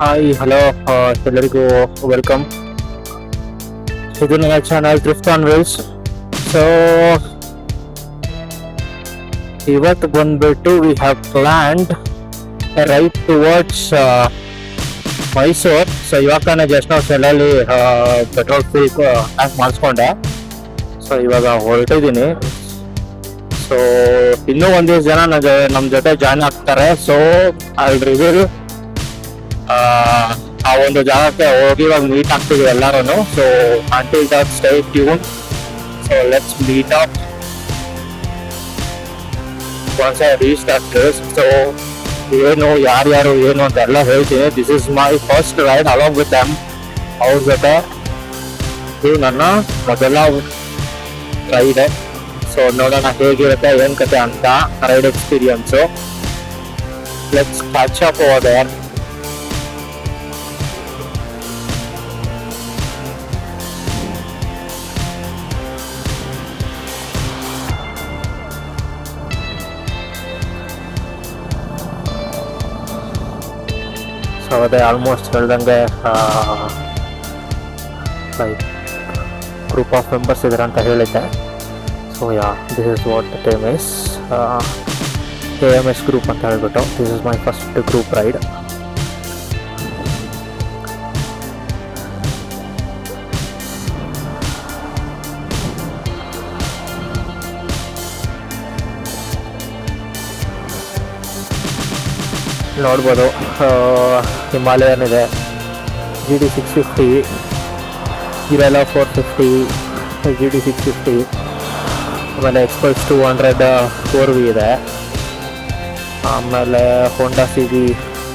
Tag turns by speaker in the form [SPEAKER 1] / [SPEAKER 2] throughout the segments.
[SPEAKER 1] Hi hello ಎಲ್ಲರಿಗೂ welcome. ಇದು ನನ್ನ channel thrift on wheels. So ಇವತ್ತು ಬಂದ್ಬಿಟ್ಟು we have planned right towards Mysuru. So ಇವಾಗ ತಾನೇ ಜಸ್ಟ್ ನಾವು ಸೆಲ್ಲಲ್ಲಿ ಪೆಟ್ರೋಲ್ ಫುಲ್ ಟ್ಯಾಂಕ್ ಮಾಡಿಸ್ಕೊಂಡೆ. ಸೊ ಇವಾಗ ಹೊರಟಿದ್ದೀನಿ. ಸೊ ಇನ್ನೂ ಒಂದಿಷ್ಟು ಜನ ನಮ್ಮ ಜೊತೆ ಜಾಯ್ನ್ ಆಗ್ತಾರೆ. ಸೊ ಐ ರಿವೀಲ್ ಆ ಒಂದು ಜಾಗಕ್ಕೆ ಹೋಗಿ ಇವಾಗ ಮೀಟ್ ಆಗ್ತೀವಿ ಎಲ್ಲರೂ. So until that stay tuned. So let's meet up once I reach that place. So ಏನು ಯಾರ್ಯಾರು ಏನು ಅಂತ ಎಲ್ಲ ಹೇಳ್ತೀನಿ. This is my first ride along with them. ಅವ್ರ ಜೊತೆ ಇದು ನನ್ನ ಮೊದಲ ರೈಡ್. ಸೊ ನೋಡೋಣ ಹೇಗಿರುತ್ತೆ ಏನ್ ಕತೆ ಅಂತ ride experience. Let's catch up over there. So ಅದೇ ಆಲ್ಮೋಸ್ಟ್ ಹೇಳ್ದಂಗೆ ಲೈಕ್ ಗ್ರೂಪ್ ಆಫ್ ಮೆಂಬರ್ಸ್ ಇದ್ದಾರೆ ಅಂತ ಹೇಳಿದ್ದೆ. So yeah, this is what the time is AMS group ಅಂತ ಹೇಳ್ಬಿಟ್ಟು. This is my first group ride. ನೋಡ್ಬೋದು ಹಿಮಾಲಯನ್ ಇದೆ, GD 650, ಇವೆಲ್ಲ 450, GD 650, ಆಮೇಲೆ ಎಕ್ಸ್ಪಲ್ಸ್ 200 4V ಇದೆ, ಆಮೇಲೆ ಹೋಂಡಾ CB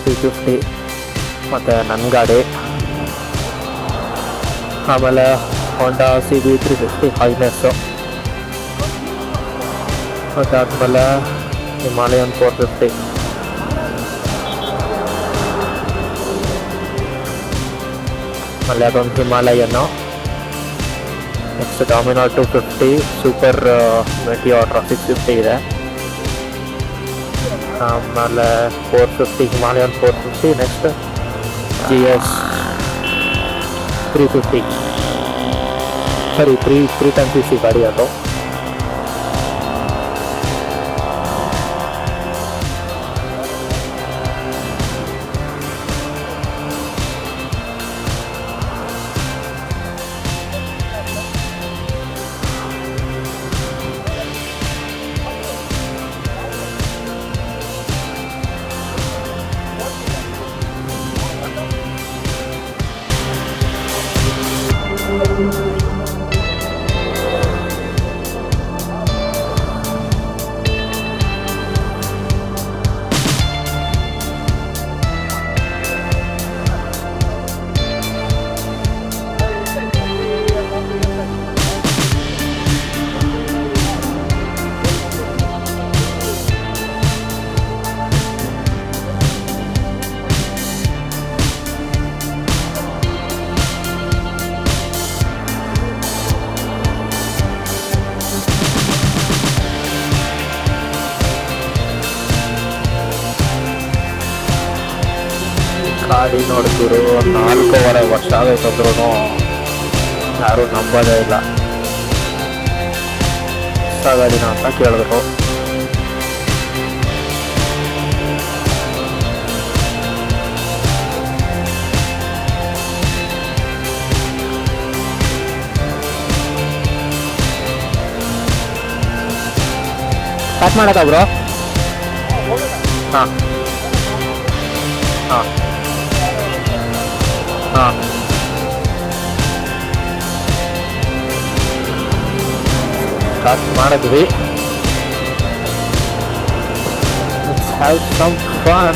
[SPEAKER 1] 350 ಮತ್ತು ನನ್ನ ಗಾಡಿ, ಆಮೇಲೆ ಹೋಂಡಾ CB 350 ಹೈನೆಸ್ಸು, ಅದಾದಮೇಲೆ ಹಿಮಾಲಯನ್ 450, ಆಮೇಲೆ ಅದೊಂದು ಹಿಮಾಲಯನ್ನು, ನೆಕ್ಸ್ಟ್ ಡಾಮಿನೋ 250, ಸೂಪರ್ ಮೆಟಿಯೋರ್ 650 ಇದೆ, ಆಮೇಲೆ 450 ಹಿಮಾಲಯನ್ 450, ನೆಕ್ಸ್ಟ್ GS 350, ಸರಿ 310cc ಗಾಡಿ ಅದು. ಗಾಡಿ ನೋಡ್ತಿರು 4.5 ವರ್ಷ ಆಗೈತಂದ್ರೂ ಯಾರೂ ನಂಬೋದೇ ಇಲ್ಲ. ಹೊಸ ಗಾಡಿನ ಅಂತ ಕೇಳಿದ್ರು. ಸ್ಟಾರ್ಟ್ ಮಾಡತ್ತಾ ಬ್ರೋ? ಹಾಂ ಹಾಂ ಹಾಂ ಸ್ಟಾರ್ಟ್ ಮಾಡಿದ್ವಿ. Let's have some fun.